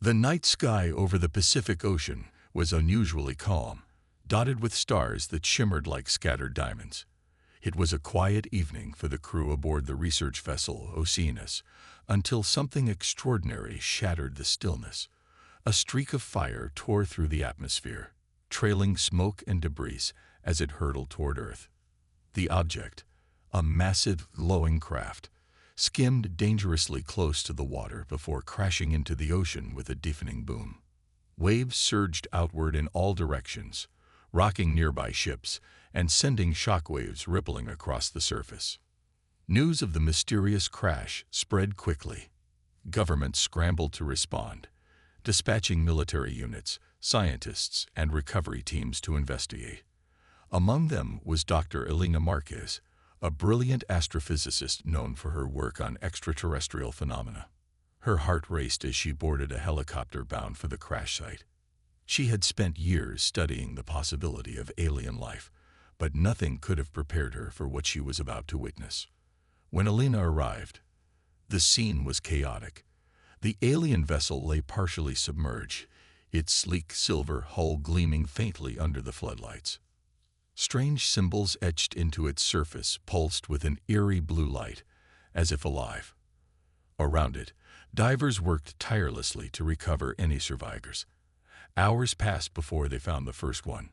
The night sky over the Pacific Ocean was unusually calm, dotted with stars that shimmered like scattered diamonds. It was a quiet evening for the crew aboard the research vessel Oceanus, until something extraordinary shattered the stillness. A streak of fire tore through the atmosphere, trailing smoke and debris as it hurtled toward Earth. The object, a massive, glowing craft, skimmed dangerously close to the water before crashing into the ocean with a deafening boom. Waves surged outward in all directions, rocking nearby ships and sending shockwaves rippling across the surface. News of the mysterious crash spread quickly. Governments scrambled to respond, dispatching military units, scientists, and recovery teams to investigate. Among them was Dr. Elena Marquez, a brilliant astrophysicist known for her work on extraterrestrial phenomena. Her heart raced as she boarded a helicopter bound for the crash site. She had spent years studying the possibility of alien life, but nothing could have prepared her for what she was about to witness. When Elena arrived, the scene was chaotic. The alien vessel lay partially submerged, its sleek silver hull gleaming faintly under the floodlights. Strange symbols etched into its surface pulsed with an eerie blue light, as if alive. Around it, divers worked tirelessly to recover any survivors. Hours passed before they found the first one,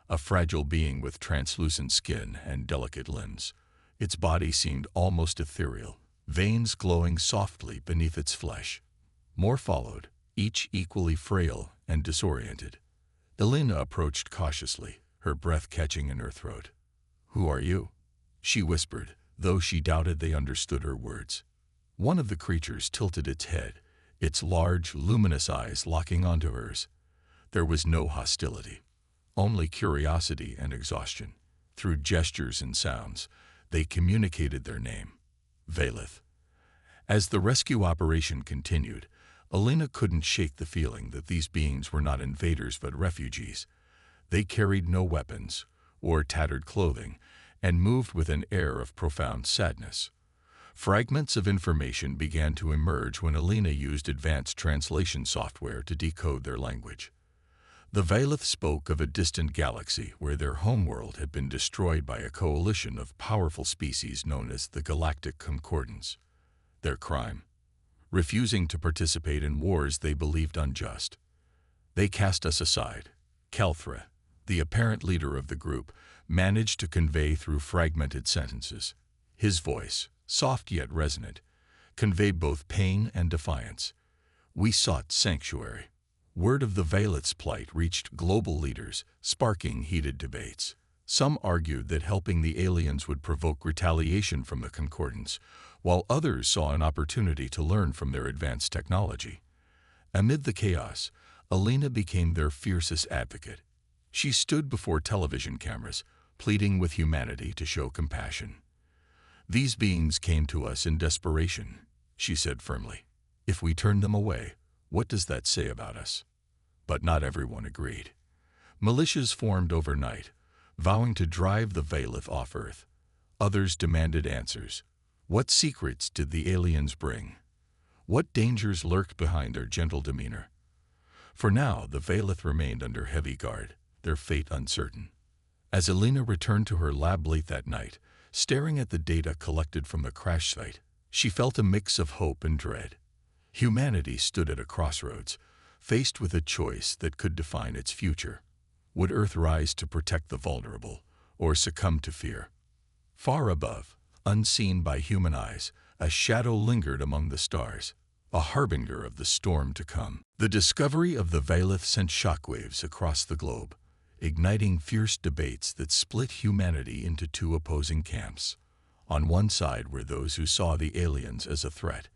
a fragile being with translucent skin and delicate limbs. Its body seemed almost ethereal, veins glowing softly beneath its flesh. More followed, each equally frail and disoriented. Elena approached cautiously, her breath catching in her throat. "Who are you?" she whispered, though she doubted they understood her words. One of the creatures tilted its head, its large, luminous eyes locking onto hers. There was no hostility, only curiosity and exhaustion. Through gestures and sounds, they communicated their name, Valeth. As the rescue operation continued, Elena couldn't shake the feeling that these beings were not invaders but refugees. They carried no weapons, wore tattered clothing, and moved with an air of profound sadness. Fragments of information began to emerge when Elena used advanced translation software to decode their language. The Valeth spoke of a distant galaxy where their homeworld had been destroyed by a coalition of powerful species known as the Galactic Concordance. Their crime? Refusing to participate in wars they believed unjust. "They cast us aside," Kelthra, the apparent leader of the group, managed to convey through fragmented sentences. His voice, soft yet resonant, conveyed both pain and defiance. "We sought sanctuary." Word of the Valeth's plight reached global leaders, sparking heated debates. Some argued that helping the aliens would provoke retaliation from the Concordance, while others saw an opportunity to learn from their advanced technology. Amid the chaos, Elena became their fiercest advocate. She stood before television cameras, pleading with humanity to show compassion. "These beings came to us in desperation," she said firmly. "If we turn them away, what does that say about us?" But not everyone agreed. Militias formed overnight, vowing to drive the Valeth off Earth. Others demanded answers. What secrets did the aliens bring? What dangers lurked behind their gentle demeanor? For now, the Valeth remained under heavy guard, their fate uncertain. As Elena returned to her lab late that night, staring at the data collected from the crash site, she felt a mix of hope and dread. Humanity stood at a crossroads, faced with a choice that could define its future. Would Earth rise to protect the vulnerable, or succumb to fear? Far above, unseen by human eyes, a shadow lingered among the stars, a harbinger of the storm to come. The discovery of the Valeth sent shockwaves across the globe, igniting fierce debates that split humanity into two opposing camps. On one side were those who saw the aliens as a threat,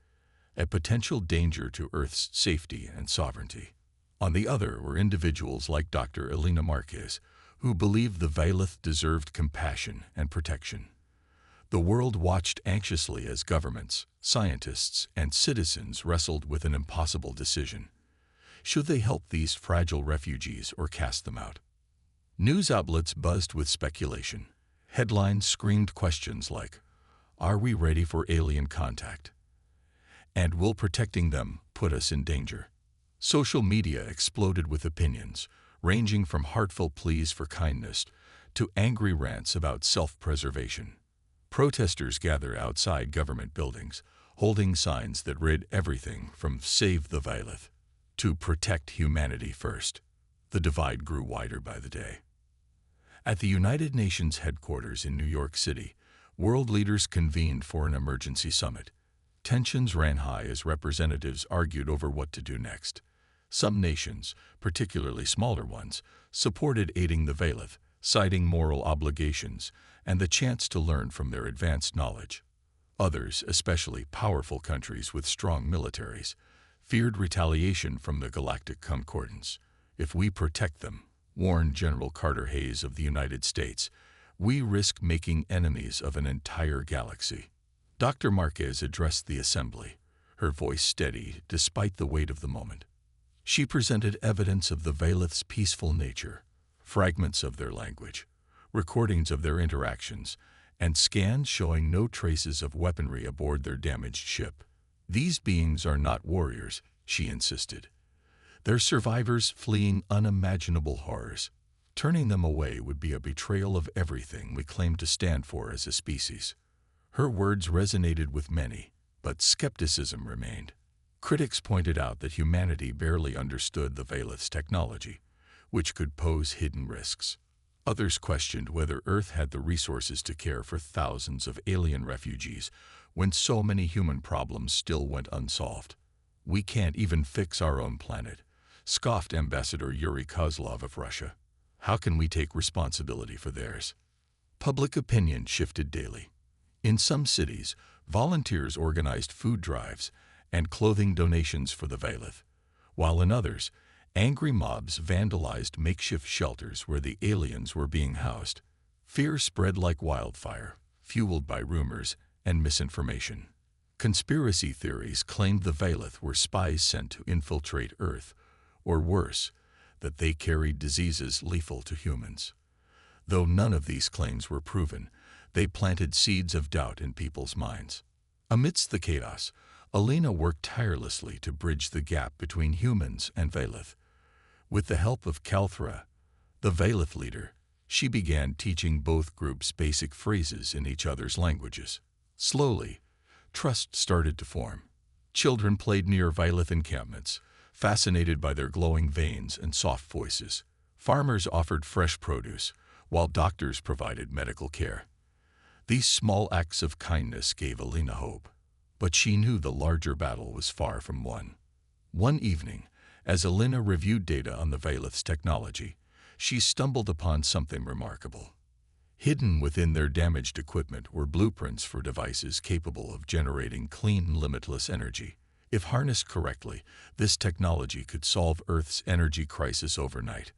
a potential danger to Earth's safety and sovereignty. On the other were individuals like Dr. Elena Marquez, who believed the Valeth deserved compassion and protection. The world watched anxiously as governments, scientists, and citizens wrestled with an impossible decision. Should they help these fragile refugees or cast them out? News outlets buzzed with speculation. Headlines screamed questions like, "Are we ready for alien contact?" And "Will protecting them put us in danger?" Social media exploded with opinions, ranging from heartfelt pleas for kindness to angry rants about self-preservation. Protesters gathered outside government buildings, holding signs that read everything from "Save the Violet" to "Protect Humanity First." The divide grew wider by the day. At the United Nations headquarters in New York City, world leaders convened for an emergency summit. Tensions ran high as representatives argued over what to do next. Some nations, particularly smaller ones, supported aiding the Valeth, citing moral obligations and the chance to learn from their advanced knowledge. Others, especially powerful countries with strong militaries, feared retaliation from the Galactic Concordance. "If we protect them," warned General Carter Hayes of the United States, "we risk making enemies of an entire galaxy." Dr. Marquez addressed the assembly, her voice steady despite the weight of the moment. She presented evidence of the Valeth's peaceful nature, fragments of their language, recordings of their interactions, and scans showing no traces of weaponry aboard their damaged ship. "These beings are not warriors," she insisted. "They're survivors fleeing unimaginable horrors. Turning them away would be a betrayal of everything we claim to stand for as a species." Her words resonated with many, but skepticism remained. Critics pointed out that humanity barely understood the Valeth's technology, which could pose hidden risks. Others questioned whether Earth had the resources to care for thousands of alien refugees when so many human problems still went unsolved. "We can't even fix our own planet," scoffed Ambassador Yuri Kozlov of Russia. "How can we take responsibility for theirs?" Public opinion shifted daily. In some cities, volunteers organized food drives and clothing donations for the Valeth, while in others, angry mobs vandalized makeshift shelters where the aliens were being housed. Fear spread like wildfire, fueled by rumors and misinformation. Conspiracy theories claimed the Valeth were spies sent to infiltrate Earth, or worse, that they carried diseases lethal to humans. Though none of these claims were proven, they planted seeds of doubt in people's minds. Amidst the chaos, Alina worked tirelessly to bridge the gap between humans and Valeth. With the help of Kalthra, the Valeth leader, she began teaching both groups basic phrases in each other's languages. Slowly, trust started to form. Children played near Valeth encampments, fascinated by their glowing veins and soft voices. Farmers offered fresh produce, while doctors provided medical care. These small acts of kindness gave Alina hope, but she knew the larger battle was far from won. One evening, as Alina reviewed data on the Valeth's technology, she stumbled upon something remarkable. Hidden within their damaged equipment were blueprints for devices capable of generating clean, limitless energy. If harnessed correctly, this technology could solve Earth's energy crisis overnight.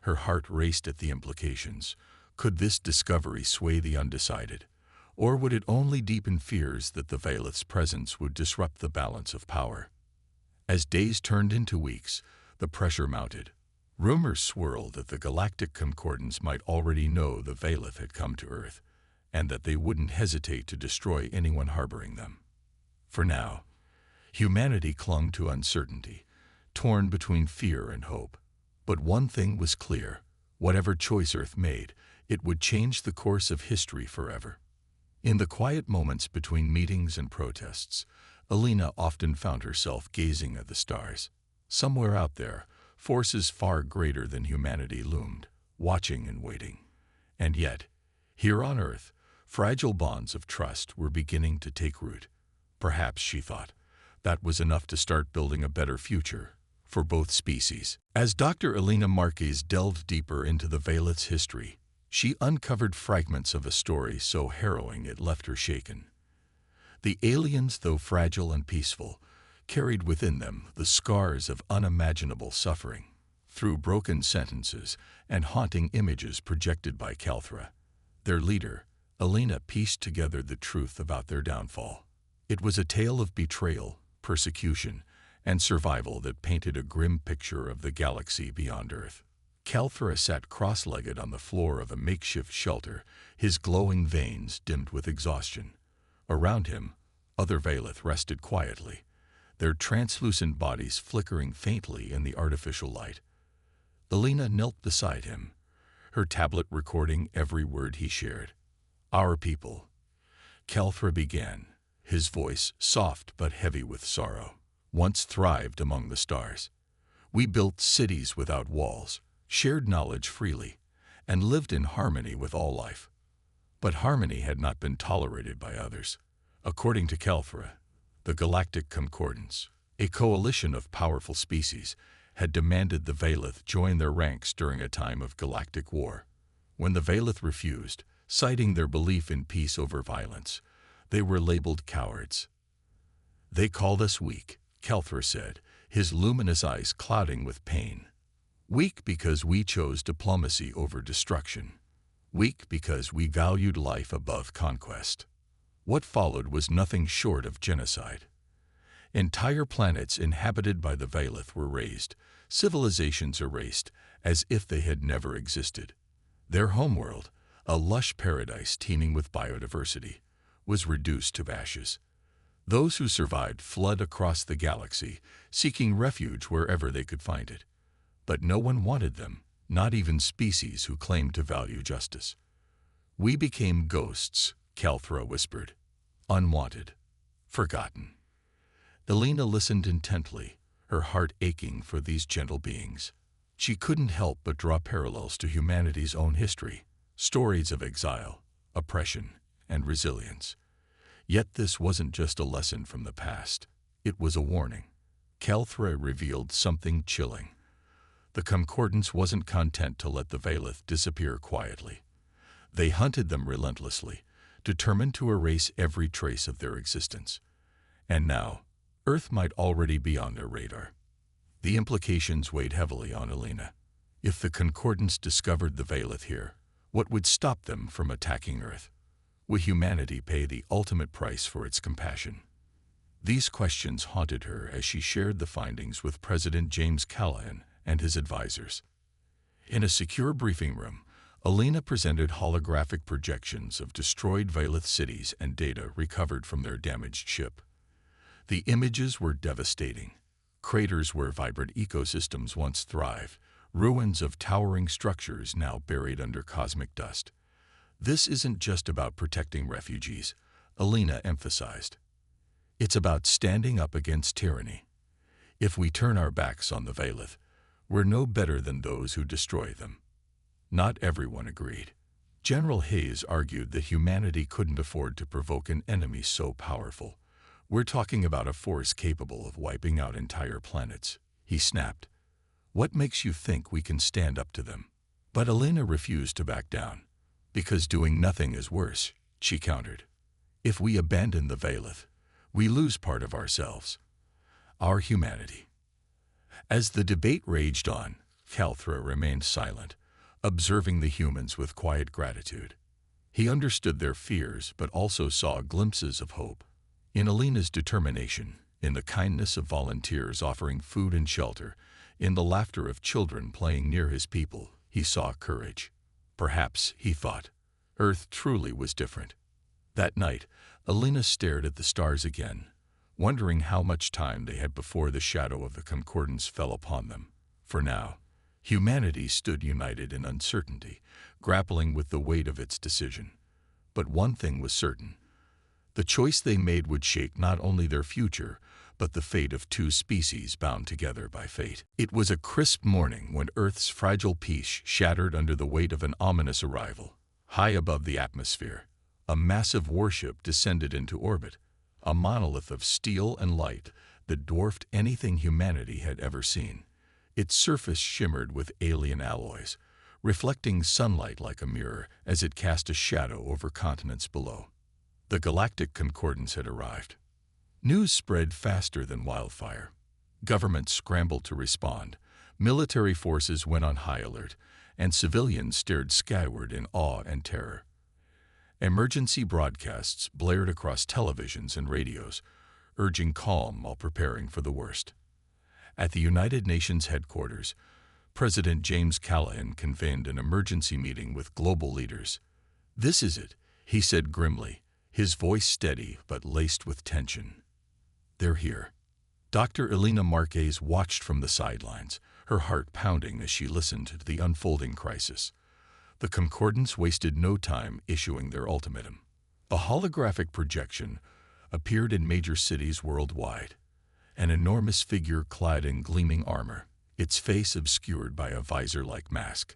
Her heart raced at the implications. Could this discovery sway the undecided? Or would it only deepen fears that the Valeth's presence would disrupt the balance of power? As days turned into weeks, the pressure mounted. Rumors swirled that the Galactic Concordance might already know the Valeth had come to Earth, and that they wouldn't hesitate to destroy anyone harboring them. For now, humanity clung to uncertainty, torn between fear and hope. But one thing was clear: whatever choice Earth made, it would change the course of history forever. In the quiet moments between meetings and protests, Alina often found herself gazing at the stars. Somewhere out there, forces far greater than humanity loomed, watching and waiting. And yet, here on Earth, fragile bonds of trust were beginning to take root. Perhaps, she thought, that was enough to start building a better future for both species. As Dr. Alina Marquez delved deeper into the Valeth's history, she uncovered fragments of a story so harrowing it left her shaken. The aliens, though fragile and peaceful, carried within them the scars of unimaginable suffering. Through broken sentences and haunting images projected by Kalthra, their leader, Alina pieced together the truth about their downfall. It was a tale of betrayal, persecution, and survival that painted a grim picture of the galaxy beyond Earth. Kalthra sat cross-legged on the floor of a makeshift shelter, his glowing veins dimmed with exhaustion. Around him, other Valeth rested quietly, their translucent bodies flickering faintly in the artificial light. Alina knelt beside him, her tablet recording every word he shared. "Our people," Kelthra began, his voice soft but heavy with sorrow, "once thrived among the stars. We built cities without walls, shared knowledge freely, and lived in harmony with all life. But harmony had not been tolerated by others. According to Kelthra, the Galactic Concordance, a coalition of powerful species, had demanded the Valith join their ranks during a time of galactic war. When the Valith refused, citing their belief in peace over violence, they were labeled cowards. "They called us weak," Kelthra said, his luminous eyes clouding with pain. "Weak because we chose diplomacy over destruction. Weak because we valued life above conquest." What followed was nothing short of genocide. Entire planets inhabited by the Valith were razed, civilizations erased, as if they had never existed. Their homeworld, a lush paradise teeming with biodiversity, was reduced to ashes. Those who survived fled across the galaxy, seeking refuge wherever they could find it. But no one wanted them, not even species who claimed to value justice. "We became ghosts," Kelthra whispered. "Unwanted. Forgotten." Alina listened intently, her heart aching for these gentle beings. She couldn't help but draw parallels to humanity's own history, stories of exile, oppression, and resilience. Yet this wasn't just a lesson from the past. It was a warning. Kelthra revealed something chilling. The Concordance wasn't content to let the Valith disappear quietly. They hunted them relentlessly, determined to erase every trace of their existence. And now, Earth might already be on their radar. The implications weighed heavily on Alina. If the Concordance discovered the Valith here, what would stop them from attacking Earth? Would humanity pay the ultimate price for its compassion? These questions haunted her as she shared the findings with President James Callahan and his advisors. In a secure briefing room, Alina presented holographic projections of destroyed Valith cities and data recovered from their damaged ship. The images were devastating. Craters where vibrant ecosystems once thrived, ruins of towering structures now buried under cosmic dust. "This isn't just about protecting refugees," Alina emphasized. "It's about standing up against tyranny. If we turn our backs on the Valith, we're no better than those who destroy them." Not everyone agreed. General Hayes argued that humanity couldn't afford to provoke an enemy so powerful. "We're talking about a force capable of wiping out entire planets," he snapped. "What makes you think we can stand up to them?" But Alina refused to back down. "Because doing nothing is worse," she countered. "If we abandon the Valith, we lose part of ourselves, our humanity." As the debate raged on, Kelthra remained silent, observing the humans with quiet gratitude. He understood their fears but also saw glimpses of hope. In Alina's determination, in the kindness of volunteers offering food and shelter, in the laughter of children playing near his people, he saw courage. Perhaps, he thought, Earth truly was different. That night, Alina stared at the stars again, wondering how much time they had before the shadow of the Concordance fell upon them. For now, humanity stood united in uncertainty, grappling with the weight of its decision. But one thing was certain. The choice they made would shape not only their future, but the fate of two species bound together by fate. It was a crisp morning when Earth's fragile peace shattered under the weight of an ominous arrival. High above the atmosphere, a massive warship descended into orbit, a monolith of steel and light that dwarfed anything humanity had ever seen. Its surface shimmered with alien alloys, reflecting sunlight like a mirror as it cast a shadow over continents below. The Galactic Concordance had arrived. News spread faster than wildfire. Governments scrambled to respond, military forces went on high alert, and civilians stared skyward in awe and terror. Emergency broadcasts blared across televisions and radios, urging calm while preparing for the worst. At the United Nations headquarters, President James Callahan convened an emergency meeting with global leaders. "This is it," he said grimly, his voice steady but laced with tension. "They're here. Dr. Elena Marquez watched from the sidelines, her heart pounding as she listened to the unfolding crisis. The Concordance wasted no time issuing their ultimatum. A holographic projection appeared in major cities worldwide, an enormous figure clad in gleaming armor, its face obscured by a visor-like mask.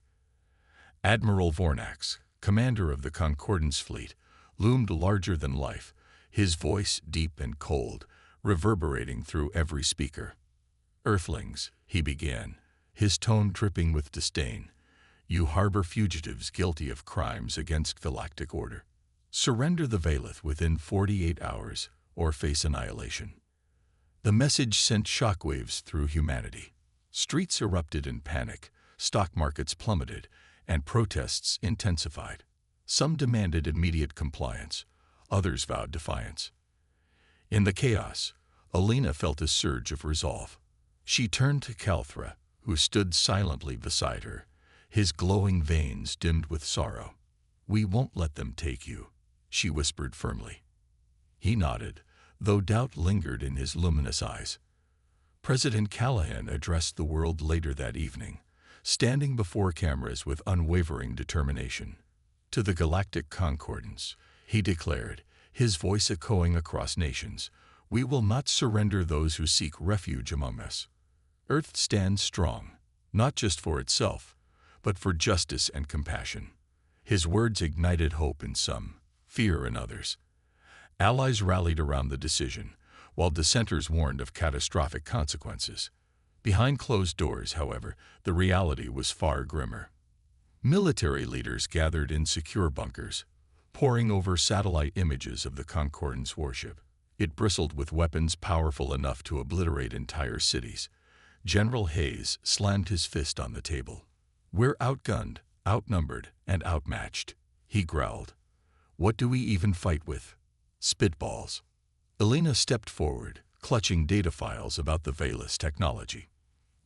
Admiral Vornax, commander of the Concordance fleet, loomed larger than life, his voice deep and cold, reverberating through every speaker. "Earthlings," he began, his tone dripping with disdain, "you harbor fugitives guilty of crimes against galactic order. Surrender the Valeth within 48 hours or face annihilation." The message sent shockwaves through humanity. Streets erupted in panic, stock markets plummeted, and protests intensified. Some demanded immediate compliance, others vowed defiance. In the chaos, Elena felt a surge of resolve. She turned to Calthra, who stood silently beside her, his glowing veins dimmed with sorrow. "We won't let them take you," she whispered firmly. He nodded, though doubt lingered in his luminous eyes. President Callahan addressed the world later that evening, standing before cameras with unwavering determination. "To the Galactic Concordance," he declared, his voice echoing across nations, "we will not surrender those who seek refuge among us. Earth stands strong, not just for itself, but for justice and compassion." His words ignited hope in some, fear in others. Allies rallied around the decision, while dissenters warned of catastrophic consequences. Behind closed doors, however, the reality was far grimmer. Military leaders gathered in secure bunkers, poring over satellite images of the Concordance warship. It bristled with weapons powerful enough to obliterate entire cities. General Hayes slammed his fist on the table. "We're outgunned, outnumbered, and outmatched," he growled. "What do we even fight with? Spitballs." Elena stepped forward, clutching data files about the Valeth's technology.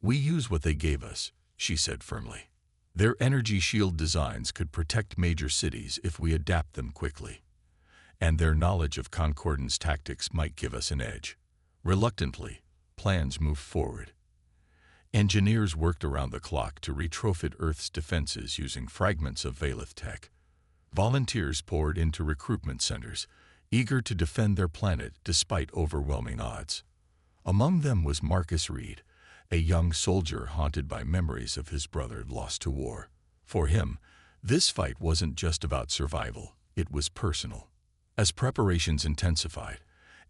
"We use what they gave us," she said firmly. "Their energy shield designs could protect major cities if we adapt them quickly. And their knowledge of Concordance tactics might give us an edge." Reluctantly, plans moved forward. Engineers worked around the clock to retrofit Earth's defenses using fragments of Valeth tech. Volunteers poured into recruitment centers, eager to defend their planet despite overwhelming odds. Among them was Marcus Reed, a young soldier haunted by memories of his brother lost to war. For him, this fight wasn't just about survival, it was personal. As preparations intensified,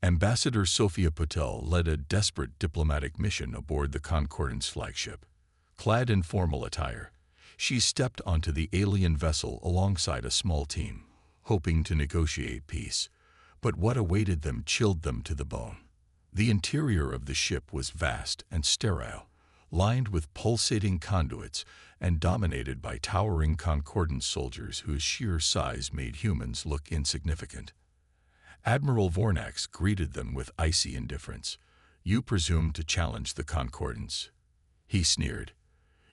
Ambassador Sophia Patel led a desperate diplomatic mission aboard the Concordance flagship. Clad in formal attire, she stepped onto the alien vessel alongside a small team, hoping to negotiate peace. But what awaited them chilled them to the bone. The interior of the ship was vast and sterile, lined with pulsating conduits and dominated by towering Concordance soldiers whose sheer size made humans look insignificant. Admiral Vornax greeted them with icy indifference. "You presume to challenge the Concordance," he sneered.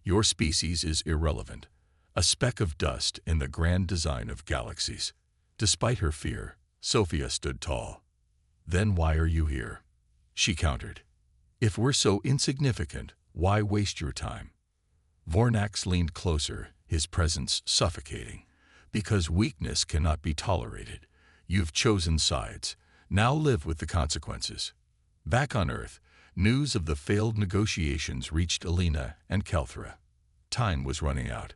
"Your species is irrelevant, a speck of dust in the grand design of galaxies." Despite her fear, Sophia stood tall. "Then why are you here?" she countered. "If we're so insignificant, why waste your time?" Vornax leaned closer, his presence suffocating. "Because weakness cannot be tolerated. You've chosen sides. Now live with the consequences." Back on Earth, news of the failed negotiations reached Elena and Calthra. Time was running out.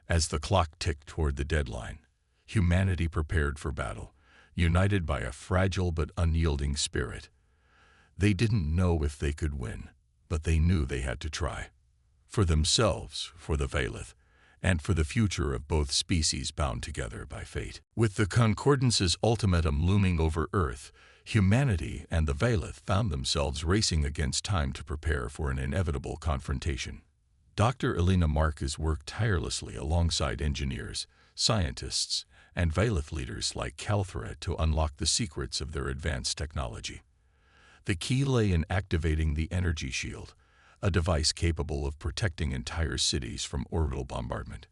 As the clock ticked toward the deadline, humanity prepared for battle, united by a fragile but unyielding spirit. They didn't know if they could win, but they knew they had to try. For themselves, for the Valeth, and for the future of both species bound together by fate. With the Concordance's ultimatum looming over Earth, humanity and the Valeth found themselves racing against time to prepare for an inevitable confrontation. Dr. Elena Marquez worked tirelessly alongside engineers, scientists, and Valeth leaders like Calthra to unlock the secrets of their advanced technology. The key lay in activating the energy shield, a device capable of protecting entire cities from orbital bombardment.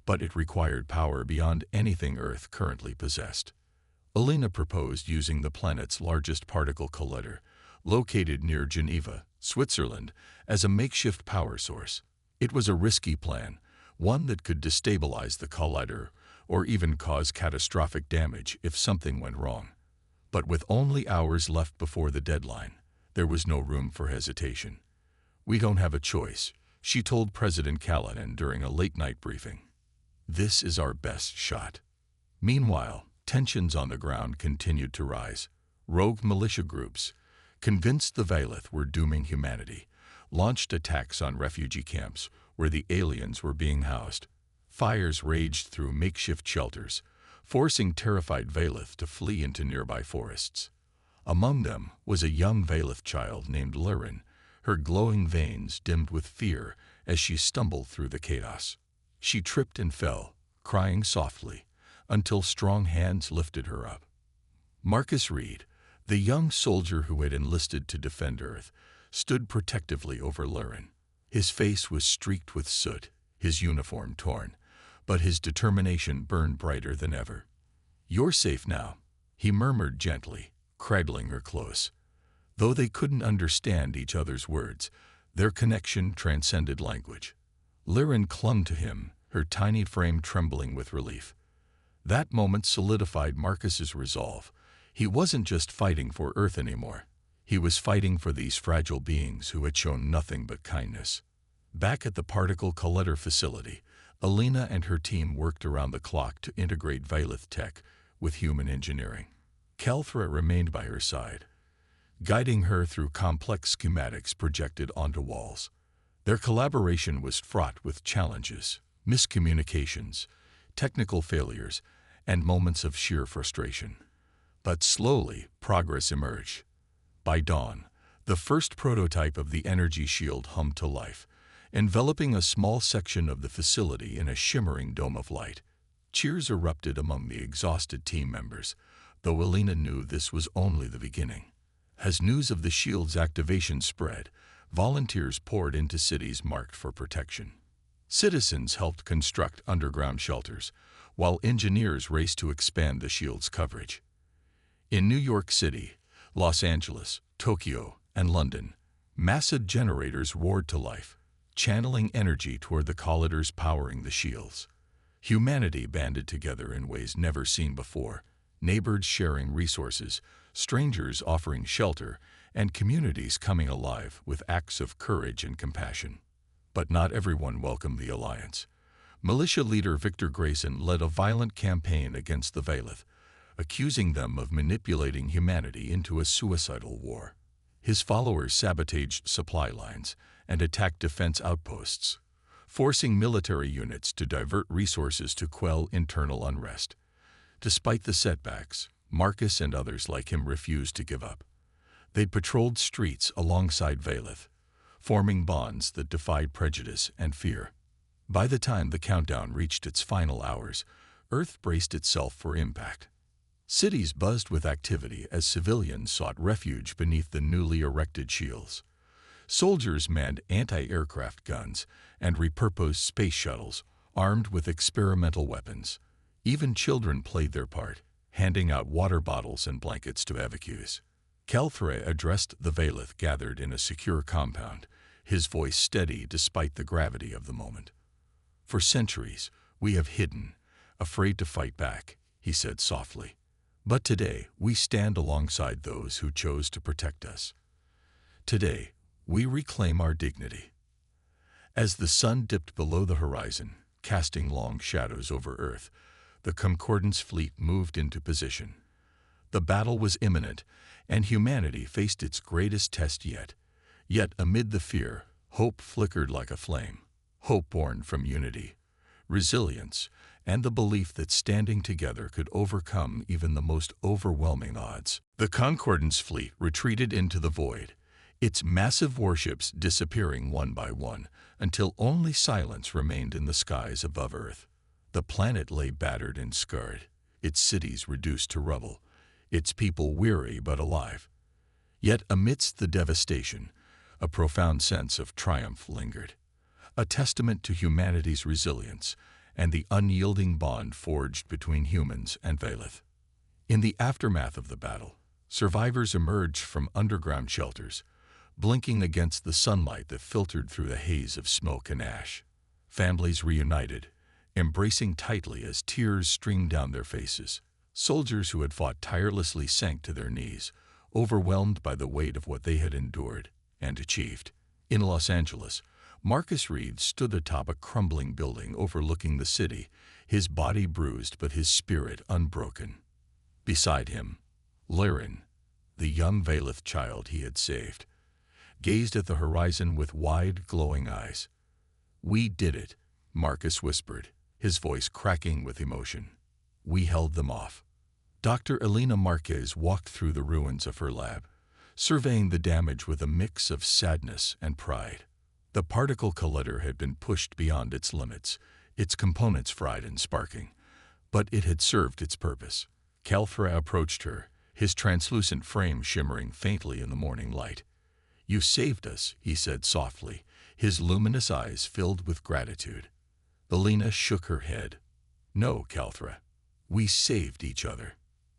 But it required power beyond anything Earth currently possessed. Elena proposed using the planet's largest particle collider, located near Geneva, Switzerland, as a makeshift power source. It was a risky plan, one that could destabilize the collider or even cause catastrophic damage if something went wrong. But with only hours left before the deadline, there was no room for hesitation. "We don't have a choice," she told President Callanan during a late-night briefing. "This is our best shot." Meanwhile, tensions on the ground continued to rise. Rogue militia groups, convinced the Vailith were dooming humanity, launched attacks on refugee camps where the aliens were being housed. Fires raged through makeshift shelters, forcing terrified Vailith to flee into nearby forests. Among them was a young Vailith child named Lirin, her glowing veins dimmed with fear as she stumbled through the chaos. She tripped and fell, crying softly, until strong hands lifted her up. Marcus Reed, the young soldier who had enlisted to defend Earth, stood protectively over Lirin. His face was streaked with soot, his uniform torn, but his determination burned brighter than ever. "You're safe now," he murmured gently, cradling her close. Though they couldn't understand each other's words, their connection transcended language. Lirin clung to him, her tiny frame trembling with relief. That moment solidified Marcus's resolve. He wasn't just fighting for Earth anymore. He was fighting for these fragile beings who had shown nothing but kindness. Back at the particle collector facility, Alina and her team worked around the clock to integrate Vailith tech with human engineering. Kelthra remained by her side, guiding her through complex schematics projected onto walls. Their collaboration was fraught with challenges, miscommunications, technical failures, and moments of sheer frustration. But slowly, progress emerged. By dawn, the first prototype of the energy shield hummed to life, enveloping a small section of the facility in a shimmering dome of light. Cheers erupted among the exhausted team members, though Alina knew this was only the beginning. As news of the shield's activation spread, volunteers poured into cities marked for protection. Citizens helped construct underground shelters, while engineers raced to expand the shield's coverage. In New York City, Los Angeles, Tokyo, and London, massive generators roared to life, channeling energy toward the colliders powering the shields. Humanity banded together in ways never seen before, neighbors sharing resources, strangers offering shelter, and communities coming alive with acts of courage and compassion. But not everyone welcomed the alliance. Militia leader Victor Grayson led a violent campaign against the Vailith, accusing them of manipulating humanity into a suicidal war. His followers sabotaged supply lines and attacked defense outposts, forcing military units to divert resources to quell internal unrest. Despite the setbacks, Marcus and others like him refused to give up. They patrolled streets alongside Vailith, forming bonds that defied prejudice and fear. By the time the countdown reached its final hours, Earth braced itself for impact. Cities buzzed with activity as civilians sought refuge beneath the newly erected shields. Soldiers manned anti-aircraft guns and repurposed space shuttles, armed with experimental weapons. Even children played their part, handing out water bottles and blankets to evacuees. Kelthra addressed the Vailith gathered in a secure compound, his voice steady despite the gravity of the moment. "For centuries, we have hidden, afraid to fight back," he said softly. "But today, we stand alongside those who chose to protect us. Today, we reclaim our dignity." As the sun dipped below the horizon, casting long shadows over Earth, the Concordance fleet moved into position. The battle was imminent, and humanity faced its greatest test yet. Yet amid the fear, hope flickered like a flame. Hope born from unity, resilience, and the belief that standing together could overcome even the most overwhelming odds. The Concordance fleet retreated into the void, its massive warships disappearing one by one until only silence remained in the skies above Earth. The planet lay battered and scarred, its cities reduced to rubble, its people weary but alive. Yet amidst the devastation, a profound sense of triumph lingered, a testament to humanity's resilience and the unyielding bond forged between humans and Vailith. In the aftermath of the battle, Survivors emerged from underground shelters, blinking against the sunlight that filtered through the haze of smoke and ash. Families reunited, embracing tightly as tears streamed down their faces. Soldiers who had fought tirelessly sank to their knees, overwhelmed by the weight of what they had endured and achieved. In Los Angeles, Marcus Reed stood atop a crumbling building overlooking the city, his body bruised but his spirit unbroken. Beside him, Lyrin, the young Valeth child he had saved, gazed at the horizon with wide, glowing eyes. "We did it," Marcus whispered, his voice cracking with emotion. "We held them off." Dr. Elena Marquez walked through the ruins of her lab, surveying the damage with a mix of sadness and pride. The particle collider had been pushed beyond its limits, its components fried and sparking, but it had served its purpose. Calthra approached her, his translucent frame shimmering faintly in the morning light. "You saved us," he said softly, his luminous eyes filled with gratitude. Elena shook her head. "No, Calthra. We saved each other."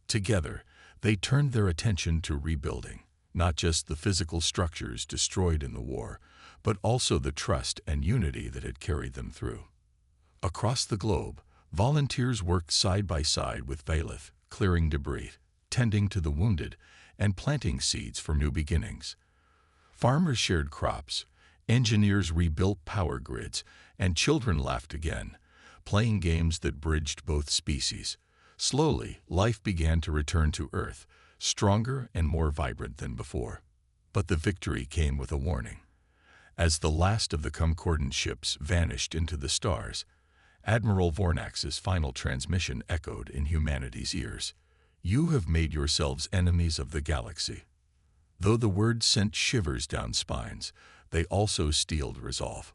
Together, they turned their attention to rebuilding, not just the physical structures destroyed in the war, but also the trust and unity that had carried them through. Across the globe, volunteers worked side by side with Valeth, clearing debris, tending to the wounded, and planting seeds for new beginnings. Farmers shared crops, engineers rebuilt power grids, and children laughed again, playing games that bridged both species. Slowly, life began to return to Earth, stronger and more vibrant than before. But the victory came with a warning. As the last of the Concordant ships vanished into the stars, Admiral Vornax's final transmission echoed in humanity's ears. "You have made yourselves enemies of the galaxy." Though the words sent shivers down spines, they also steeled resolve.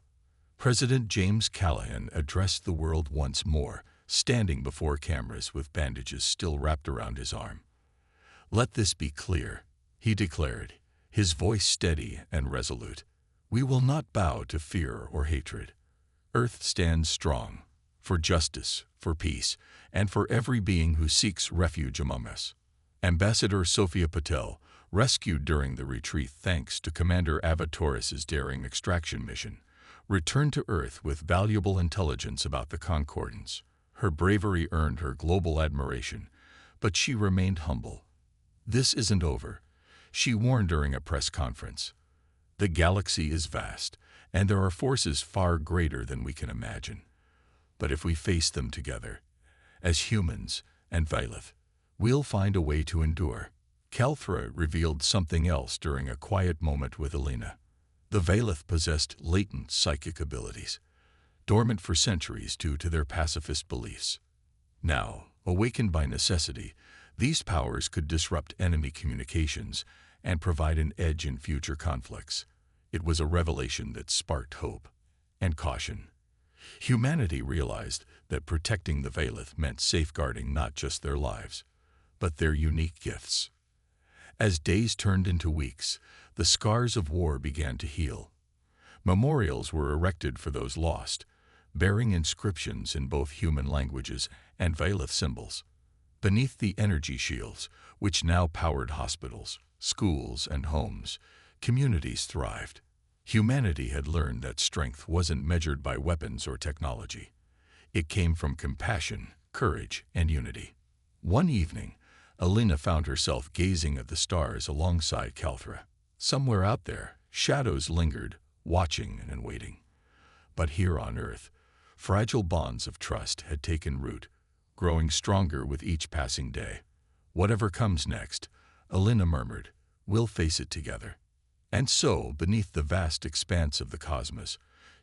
President James Callahan addressed the world once more, standing before cameras with bandages still wrapped around his arm. "Let this be clear," he declared, his voice steady and resolute. "We will not bow to fear or hatred. Earth stands strong, for justice, for peace, and for every being who seeks refuge among us." Ambassador Sophia Patel, rescued during the retreat thanks to Commander Avatoris's daring extraction mission, returned to Earth with valuable intelligence about the Concordants. Her bravery earned her global admiration, but she remained humble. "This isn't over," she warned during a press conference. "The galaxy is vast, and there are forces far greater than we can imagine. But if we face them together, as humans and Valeth, we'll find a way to endure." Calthra revealed something else during a quiet moment with Elena. The Valeth possessed latent psychic abilities, dormant for centuries due to their pacifist beliefs. Now, awakened by necessity, these powers could disrupt enemy communications and provide an edge in future conflicts. It was a revelation that sparked hope and caution. Humanity realized that protecting the Valeth meant safeguarding not just their lives, but their unique gifts. As days turned into weeks, the scars of war began to heal. Memorials were erected for those lost, bearing inscriptions in both human languages and Valeth symbols. Beneath the energy shields, which now powered hospitals, schools, and homes, communities thrived. Humanity had learned that strength wasn't measured by weapons or technology. It came from compassion, courage, and unity. One evening, Elena found herself gazing at the stars alongside Calthra. Somewhere out there, shadows lingered, watching and waiting. But here on Earth, fragile bonds of trust had taken root, growing stronger with each passing day. "Whatever comes next," Elena murmured, "we'll face it together." And so, beneath the vast expanse of the cosmos,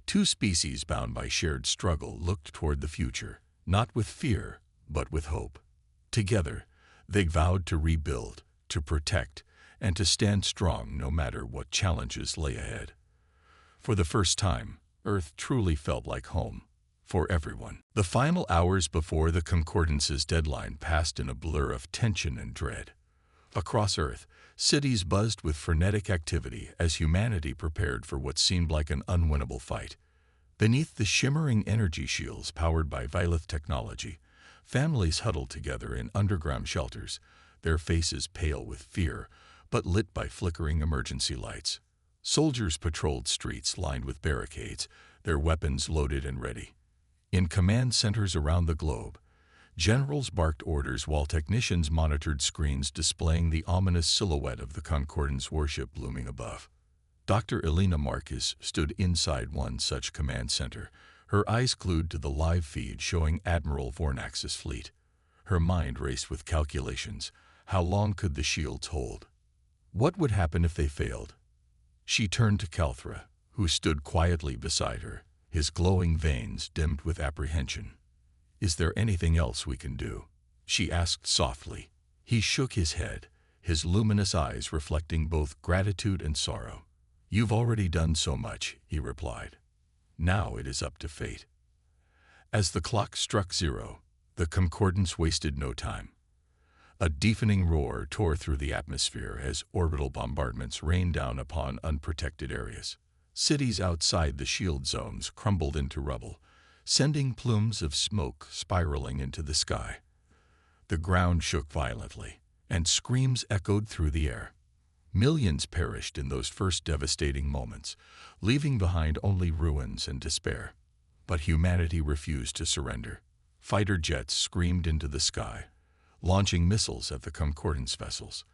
two species bound by shared struggle looked toward the future, not with fear, but with hope. Together, they vowed to rebuild, to protect, and to stand strong no matter what challenges lay ahead. For the first time, Earth truly felt like home, for everyone. The final hours before the Concordance's deadline passed in a blur of tension and dread. Across Earth, cities buzzed with frenetic activity as humanity prepared for what seemed like an unwinnable fight. Beneath the shimmering energy shields powered by Valeth technology, families huddled together in underground shelters, their faces pale with fear, but lit by flickering emergency lights. Soldiers patrolled streets lined with barricades, their weapons loaded and ready. In command centers around the globe, generals barked orders while technicians monitored screens displaying the ominous silhouette of the Concordance warship looming above. Dr. Elena Marcus stood inside one such command center, her eyes glued to the live feed showing Admiral Vornax's fleet. Her mind raced with calculations. How long could the shields hold? What would happen if they failed? She turned to Calthra, who stood quietly beside her, his glowing veins dimmed with apprehension. "Is there anything else we can do?" she asked softly. He shook his head, his luminous eyes reflecting both gratitude and sorrow. "You've already done so much," he replied. "Now it is up to fate." As the clock struck 0, the Concordance wasted no time. A deafening roar tore through the atmosphere as orbital bombardments rained down upon unprotected areas. Cities outside the shield zones crumbled into rubble, sending plumes of smoke spiraling into the sky. The ground shook violently, and screams echoed through the air. Millions perished in those first devastating moments, leaving behind only ruins and despair. But humanity refused to surrender. Fighter jets screamed into the sky, launching missiles at the Concordance vessels.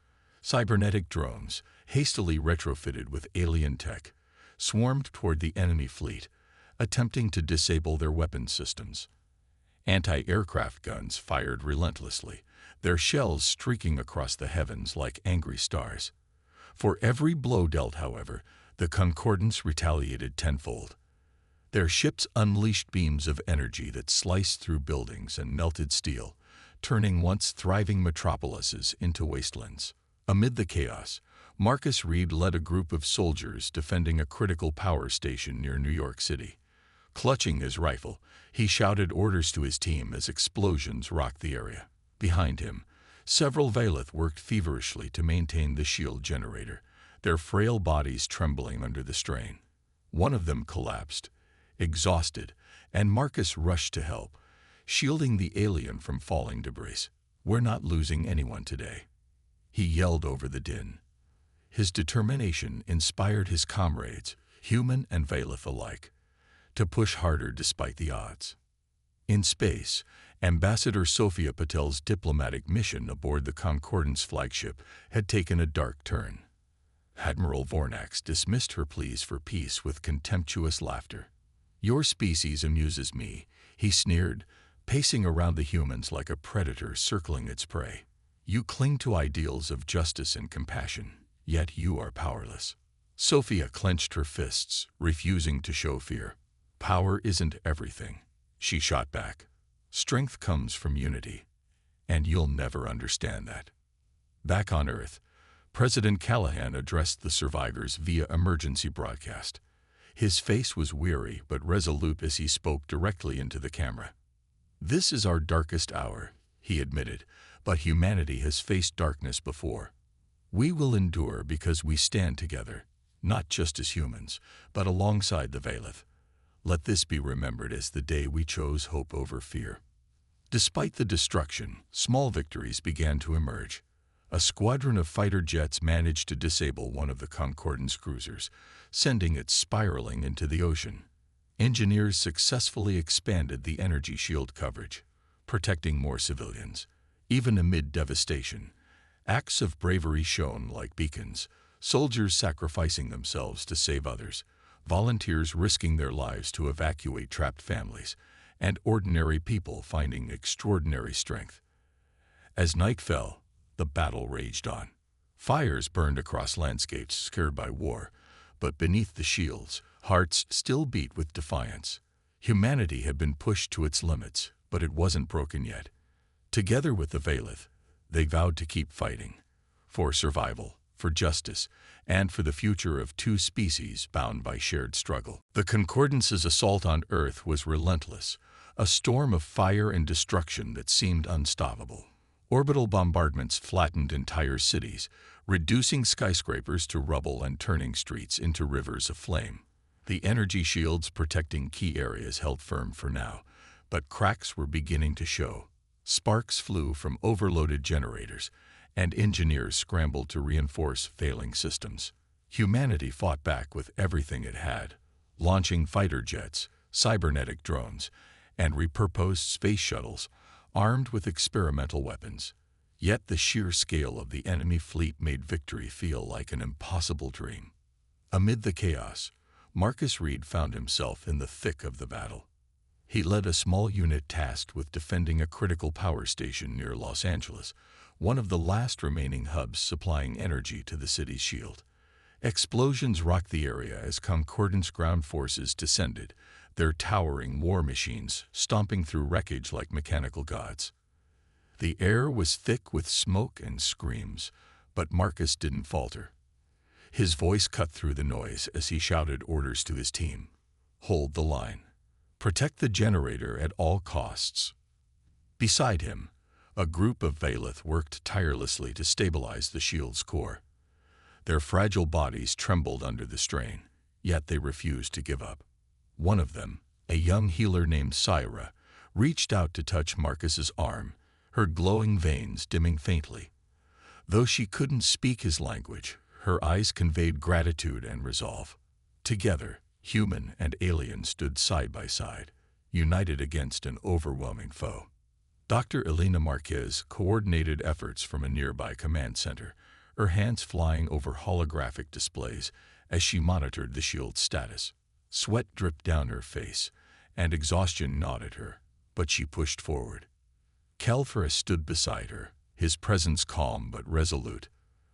Cybernetic drones, hastily retrofitted with alien tech, swarmed toward the enemy fleet, attempting to disable their weapon systems. Anti-aircraft guns fired relentlessly, their shells streaking across the heavens like angry stars. For every blow dealt, however, the Concordance retaliated tenfold. Their ships unleashed beams of energy that sliced through buildings and melted steel, turning once thriving metropolises into wastelands. Amid the chaos, Marcus Reed led a group of soldiers defending a critical power station near New York City. Clutching his rifle, he shouted orders to his team as explosions rocked the area. Behind him, several Valeth worked feverishly to maintain the shield generator, their frail bodies trembling under the strain. One of them collapsed, exhausted, and Marcus rushed to help, shielding the alien from falling debris. "We're not losing anyone today," he yelled over the din. His determination inspired his comrades, human and Valeth alike, to push harder despite the odds. In space, Ambassador Sophia Patel's diplomatic mission aboard the Concordance flagship had taken a dark turn. Admiral Vornax dismissed her pleas for peace with contemptuous laughter. "Your species amuses me," he sneered, pacing around the humans like a predator circling its prey. "You cling to ideals of justice and compassion, yet you are powerless." Sophia clenched her fists, refusing to show fear. "Power isn't everything," she shot back. "Strength comes from unity, and you'll never understand that." Back on Earth, President Callahan addressed the survivors via emergency broadcast. His face was weary but resolute as he spoke directly into the camera. "This is our darkest hour," he admitted, "but humanity has faced darkness before. We will endure because we stand together, not just as humans, but alongside the Valeth. Let this be remembered as the day we chose hope over fear." Despite the destruction, small victories began to emerge. A squadron of fighter jets managed to disable one of the Concordance cruisers, sending it spiraling into the ocean. Engineers successfully expanded the energy shield coverage, protecting more civilians. Even amid devastation, acts of bravery shone like beacons, soldiers sacrificing themselves to save others, volunteers risking their lives to evacuate trapped families, and ordinary people finding extraordinary strength. As night fell, the battle raged on. Fires burned across landscapes scarred by war, but beneath the shields, hearts still beat with defiance. Humanity had been pushed to its limits, but it wasn't broken yet. Together with the Valeth, they vowed to keep fighting, for survival, for justice, and for the future of two species bound by shared struggle. The Concordance's assault on Earth was relentless, a storm of fire and destruction that seemed unstoppable. Orbital bombardments flattened entire cities, reducing skyscrapers to rubble and turning streets into rivers of flame. The energy shields protecting key areas held firm for now, but cracks were beginning to show. Sparks flew from overloaded generators, and engineers scrambled to reinforce failing systems. Humanity fought back with everything it had, launching fighter jets, cybernetic drones, and repurposed space shuttles armed with experimental weapons. Yet the sheer scale of the enemy fleet made victory feel like an impossible dream. Amid the chaos, Marcus Reed found himself in the thick of the battle. He led a small unit tasked with defending a critical power station near Los Angeles, one of the last remaining hubs supplying energy to the city's shield. Explosions rocked the area as Concordance ground forces descended, their towering war machines stomping through wreckage like mechanical gods. The air was thick with smoke and screams, but Marcus didn't falter. His voice cut through the noise as he shouted orders to his team. Hold the line. Protect the generator at all costs. Beside him, a group of Vaylith worked tirelessly to stabilize the shield's core. Their fragile bodies trembled under the strain, yet they refused to give up. One of them, a young healer named Syra, reached out to touch Marcus's arm, her glowing veins dimming faintly. Though she couldn't speak his language, her eyes conveyed gratitude and resolve. Together, human and alien stood side by side, united against an overwhelming foe. Dr. Elena Marquez coordinated efforts from a nearby command center, her hands flying over holographic displays as she monitored the shield's status. Sweat dripped down her face, and exhaustion gnawed at her, but she pushed forward. Kelferus stood beside her, his presence calm but resolute.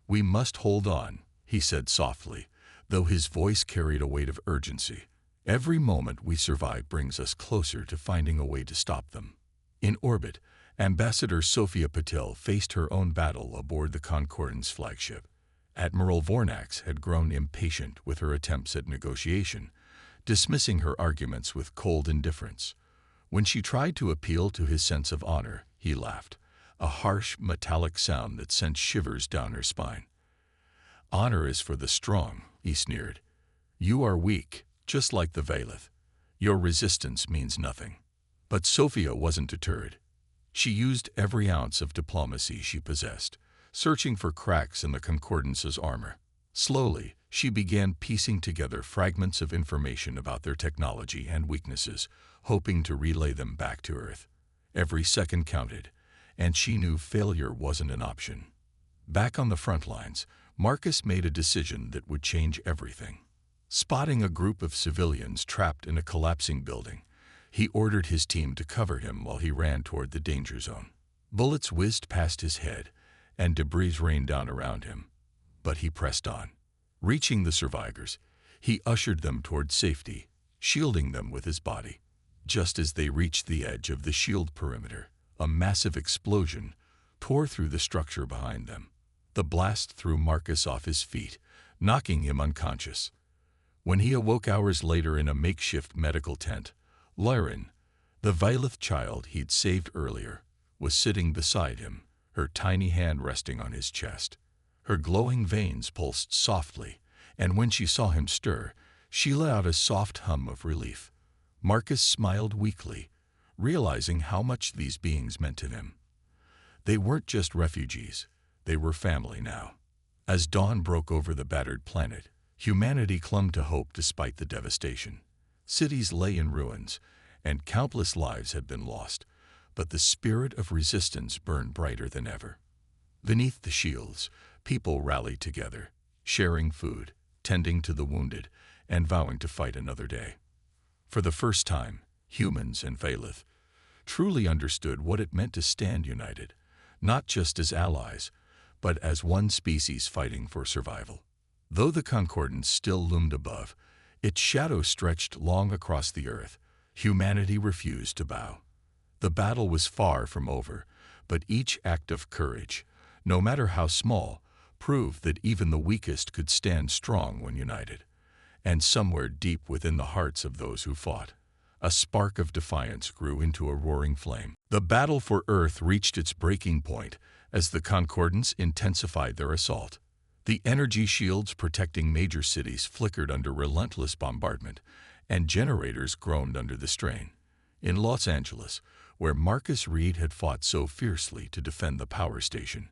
"We must hold on," he said softly, though his voice carried a weight of urgency. "Every moment we survive brings us closer to finding a way to stop them." In orbit, Ambassador Sophia Patel faced her own battle aboard the Concordance flagship. Admiral Vornax had grown impatient with her attempts at negotiation, dismissing her arguments with cold indifference. When she tried to appeal to his sense of honor, he laughed, a harsh, metallic sound that sent shivers down her spine. "Honor is for the strong," he sneered. "You are weak, just like the Vaylith. Your resistance means nothing." But Sophia wasn't deterred. She used every ounce of diplomacy she possessed, searching for cracks in the Concordance's armor. Slowly, she began piecing together fragments of information about their technology and weaknesses, hoping to relay them back to Earth. Every second counted, and she knew failure wasn't an option. Back on the front lines, Marcus made a decision that would change everything. Spotting a group of civilians trapped in a collapsing building, he ordered his team to cover him while he ran toward the danger zone. Bullets whizzed past his head, and debris rained down around him. But he pressed on. Reaching the survivors, he ushered them toward safety, shielding them with his body. Just as they reached the edge of the shield perimeter, a massive explosion tore through the structure behind them. The blast threw Marcus off his feet, knocking him unconscious. When he awoke hours later in a makeshift medical tent, Lyran, the Vaylith child he'd saved earlier, was sitting beside him, her tiny hand resting on his chest. Her glowing veins pulsed softly, and when she saw him stir, she let out a soft hum of relief. Marcus smiled weakly, realizing how much these beings meant to him. They weren't just refugees, they were family now. As dawn broke over the battered planet, humanity clung to hope despite the devastation. Cities lay in ruins, and countless lives had been lost, but the spirit of resistance burned brighter than ever. Beneath the shields, people rallied together, sharing food, tending to the wounded, and vowing to fight another day. For the first time, humans and Vaylith truly understood what it meant to stand united, not just as allies, but as one species fighting for survival. Though the Concordance still loomed above, its shadow stretched long across the earth. Humanity refused to bow. The battle was far from over, but each act of courage, no matter how small, proved that even the weakest could stand strong when united. And somewhere deep within the hearts of those who fought, a spark of defiance grew into a roaring flame. The battle for Earth reached its breaking point as the Concordance intensified their assault. The energy shields protecting major cities flickered under relentless bombardment, and generators groaned under the strain. In Los Angeles, where Marcus Reed had fought so fiercely to defend the power station,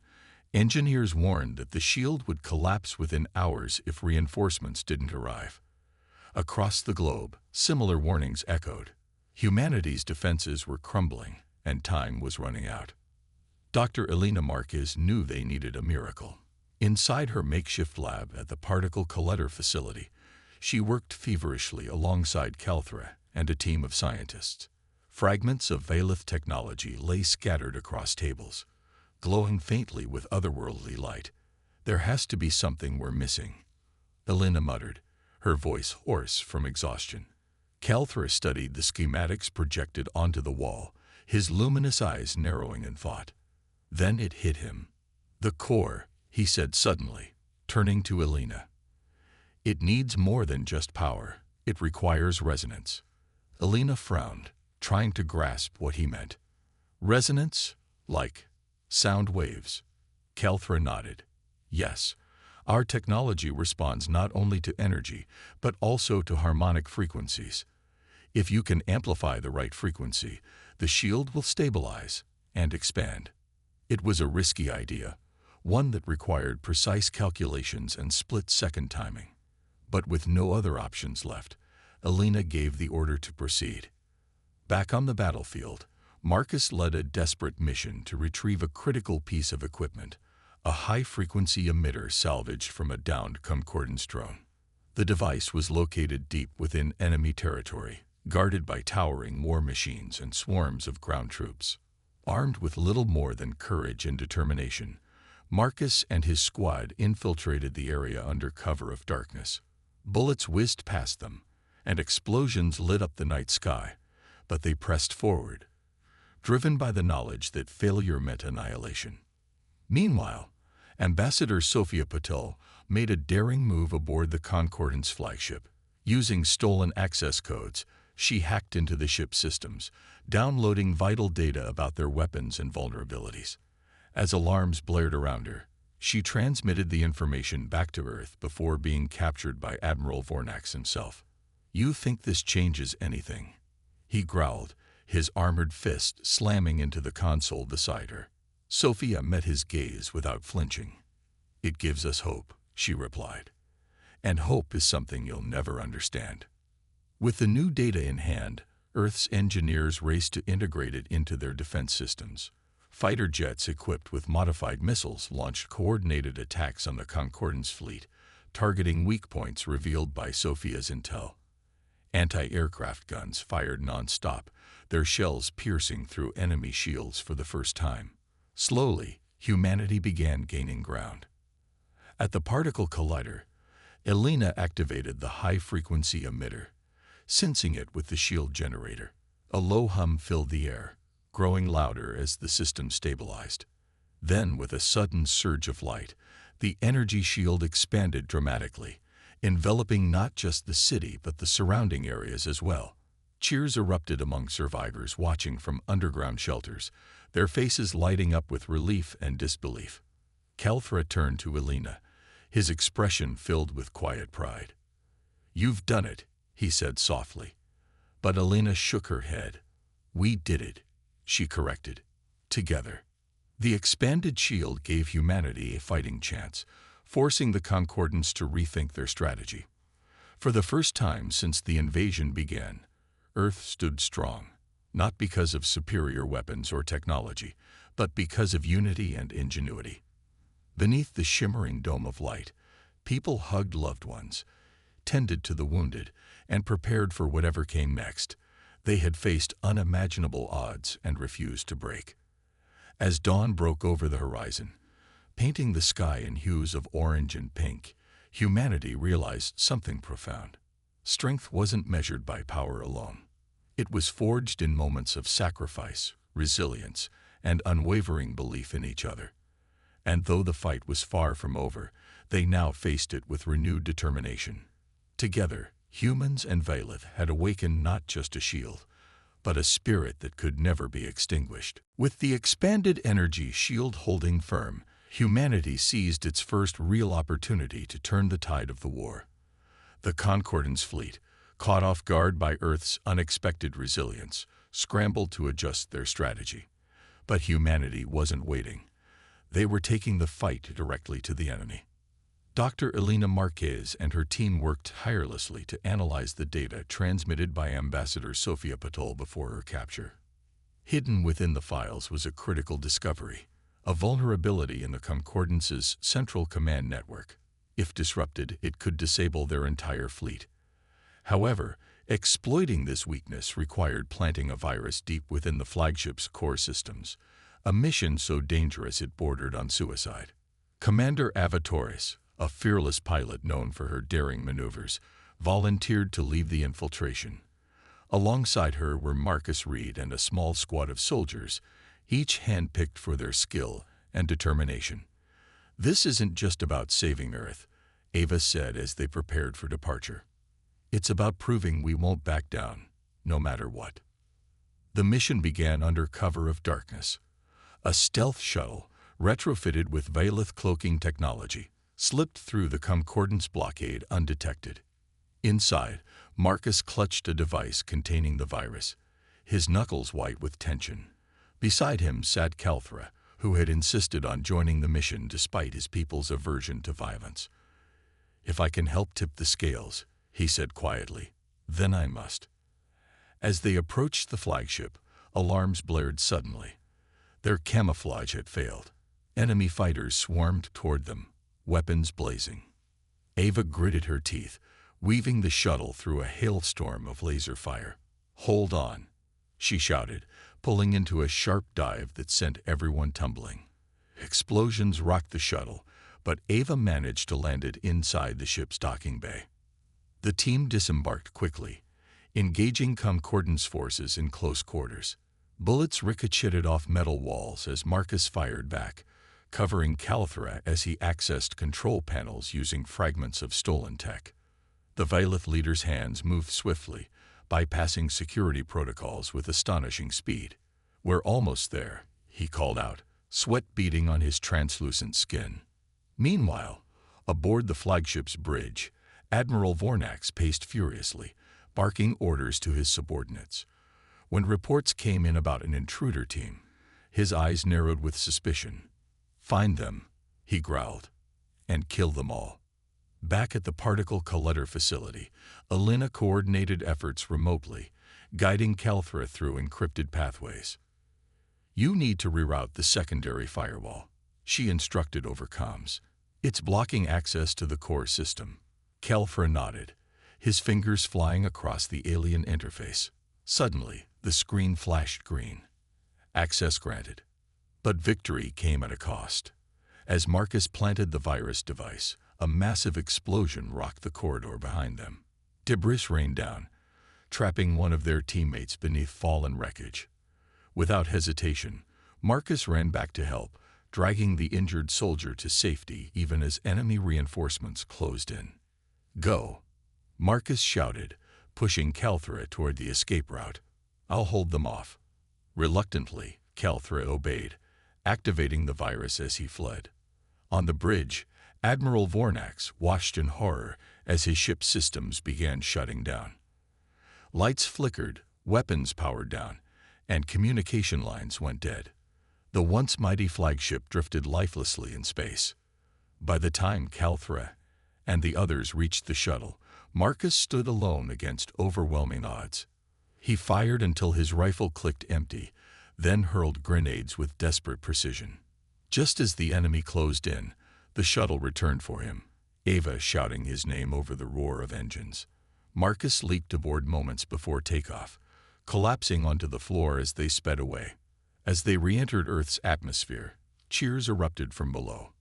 Engineers warned that the shield would collapse within hours if reinforcements didn't arrive. Across the globe, similar warnings echoed. Humanity's defenses were crumbling, and time was running out. Dr. Elena Marquez knew they needed a miracle. Inside her makeshift lab at the particle collector facility, she worked feverishly alongside Calthra and a team of scientists. Fragments of Valith technology lay scattered across tables, glowing faintly with otherworldly light. "There has to be something we're missing," Elena muttered, her voice hoarse from exhaustion. Calthra studied the schematics projected onto the wall, his luminous eyes narrowing in thought. Then it hit him. "The core," he said suddenly, turning to Elena. "It needs more than just power. It requires resonance." Elena frowned, trying to grasp what he meant. "Resonance? Like sound waves?" Calthra nodded. "Yes. Our technology responds not only to energy, but also to harmonic frequencies. If you can amplify the right frequency, the shield will stabilize and expand." It was a risky idea, one that required precise calculations and split-second timing. But with no other options left, Elena gave the order to proceed. Back on the battlefield, Marcus led a desperate mission to retrieve a critical piece of equipment, a high-frequency emitter salvaged from a downed Concordance drone. The device was located deep within enemy territory, guarded by towering war machines and swarms of ground troops. Armed with little more than courage and determination, Marcus and his squad infiltrated the area under cover of darkness. Bullets whizzed past them, and explosions lit up the night sky, but they pressed forward, driven by the knowledge that failure meant annihilation. Meanwhile, Ambassador Sophia Patel made a daring move aboard the Concordance flagship. Using stolen access codes, she hacked into the ship's systems, downloading vital data about their weapons and vulnerabilities. As alarms blared around her, she transmitted the information back to Earth before being captured by Admiral Vornax himself. "You think this changes anything?" he growled, his armored fist slamming into the console beside her. Sophia met his gaze without flinching. "It gives us hope," she replied. "And hope is something you'll never understand." With the new data in hand, Earth's engineers raced to integrate it into their defense systems. Fighter jets equipped with modified missiles launched coordinated attacks on the Concordance fleet, targeting weak points revealed by Sophia's intel. Anti-aircraft guns fired non-stop, their shells piercing through enemy shields for the first time. Slowly, humanity began gaining ground. At the particle collider, Elena activated the high-frequency emitter, sensing it with the shield generator. A low hum filled the air, growing louder as the system stabilized. Then, with a sudden surge of light, the energy shield expanded dramatically, enveloping not just the city but the surrounding areas as well. Cheers erupted among survivors watching from underground shelters, their faces lighting up with relief and disbelief. Calthra turned to Elena, his expression filled with quiet pride. "You've done it," he said softly. But Elena shook her head. "We did it," she corrected. "Together." The expanded shield gave humanity a fighting chance, forcing the Concordance to rethink their strategy. For the first time since the invasion began, Earth stood strong, not because of superior weapons or technology, but because of unity and ingenuity. Beneath the shimmering dome of light, people hugged loved ones, tended to the wounded, and prepared for whatever came next. They had faced unimaginable odds and refused to break. As dawn broke over the horizon, painting the sky in hues of orange and pink, humanity realized something profound. Strength wasn't measured by power alone. It was forged in moments of sacrifice, resilience, and unwavering belief in each other. And though the fight was far from over, they now faced it with renewed determination. Together, humans and Valith had awakened not just a shield, but a spirit that could never be extinguished. With the expanded energy shield holding firm, humanity seized its first real opportunity to turn the tide of the war. The Concordance fleet, caught off guard by Earth's unexpected resilience, scrambled to adjust their strategy. But humanity wasn't waiting. They were taking the fight directly to the enemy. Dr. Elena Marquez and her team worked tirelessly to analyze the data transmitted by Ambassador Sofia Patol before her capture. Hidden within the files was a critical discovery, a vulnerability in the Concordance's central command network. If disrupted, it could disable their entire fleet. However, exploiting this weakness required planting a virus deep within the flagship's core systems, a mission so dangerous it bordered on suicide. Commander Ava Torres, a fearless pilot known for her daring maneuvers, volunteered to lead the infiltration. Alongside her were Marcus Reed and a small squad of soldiers, each handpicked for their skill and determination. "This isn't just about saving Earth," Ava said as they prepared for departure. "It's about proving we won't back down, no matter what." The mission began under cover of darkness. A stealth shuttle, retrofitted with Veilith cloaking technology, slipped through the Concordance blockade undetected. Inside, Marcus clutched a device containing the virus, his knuckles white with tension. Beside him sat Calthra, who had insisted on joining the mission despite his people's aversion to violence. "If I can help tip the scales," he said quietly, "then I must." As they approached the flagship, alarms blared suddenly. Their camouflage had failed. Enemy fighters swarmed toward them, weapons blazing. Ava gritted her teeth, weaving the shuttle through a hailstorm of laser fire. "Hold on," she shouted, pulling into a sharp dive that sent everyone tumbling. Explosions rocked the shuttle, but Ava managed to land it inside the ship's docking bay. The team disembarked quickly, engaging Concordance forces in close quarters. Bullets ricocheted off metal walls as Marcus fired back, covering Calthra as he accessed control panels using fragments of stolen tech. The Veilith leader's hands moved swiftly, bypassing security protocols with astonishing speed. "We're almost there," he called out, sweat beading on his translucent skin. Meanwhile, aboard the flagship's bridge, Admiral Vornax paced furiously, barking orders to his subordinates. When reports came in about an intruder team, his eyes narrowed with suspicion. "Find them," he growled, "and kill them all." Back at the particle collector facility, Elena coordinated efforts remotely, guiding Calthra through encrypted pathways. "You need to reroute the secondary firewall," she instructed over comms. "It's blocking access to the core system." Calthra nodded, his fingers flying across the alien interface. Suddenly, the screen flashed green. Access granted. But victory came at a cost. As Marcus planted the virus device, a massive explosion rocked the corridor behind them. Debris rained down, trapping one of their teammates beneath fallen wreckage. Without hesitation, Marcus ran back to help, dragging the injured soldier to safety even as enemy reinforcements closed in. "Go," Marcus shouted, pushing Calthra toward the escape route. "I'll hold them off." Reluctantly, Calthra obeyed, activating the virus as he fled. On the bridge, Admiral Vornax watched in horror as his ship's systems began shutting down. Lights flickered, weapons powered down, and communication lines went dead. The once mighty flagship drifted lifelessly in space. By the time Calthra and the others reached the shuttle, Marcus stood alone against overwhelming odds. He fired until his rifle clicked empty, then hurled grenades with desperate precision. Just as the enemy closed in, the shuttle returned for him, Ava shouting his name over the roar of engines. Marcus leaped aboard moments before takeoff, collapsing onto the floor as they sped away. As they re-entered Earth's atmosphere, cheers erupted from below.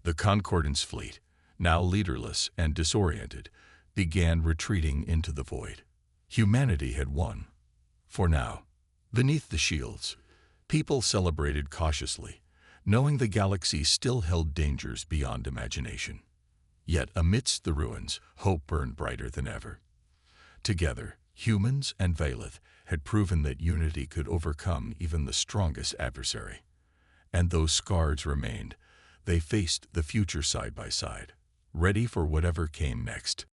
The Concordance fleet, now leaderless and disoriented, began retreating into the void. Humanity had won. For now, beneath the shields, people celebrated cautiously, knowing the galaxy still held dangers beyond imagination. Yet amidst the ruins, hope burned brighter than ever. Together, humans and Veilith had proven that unity could overcome even the strongest adversary. And though scars remained, they faced the future side by side, ready for whatever came next.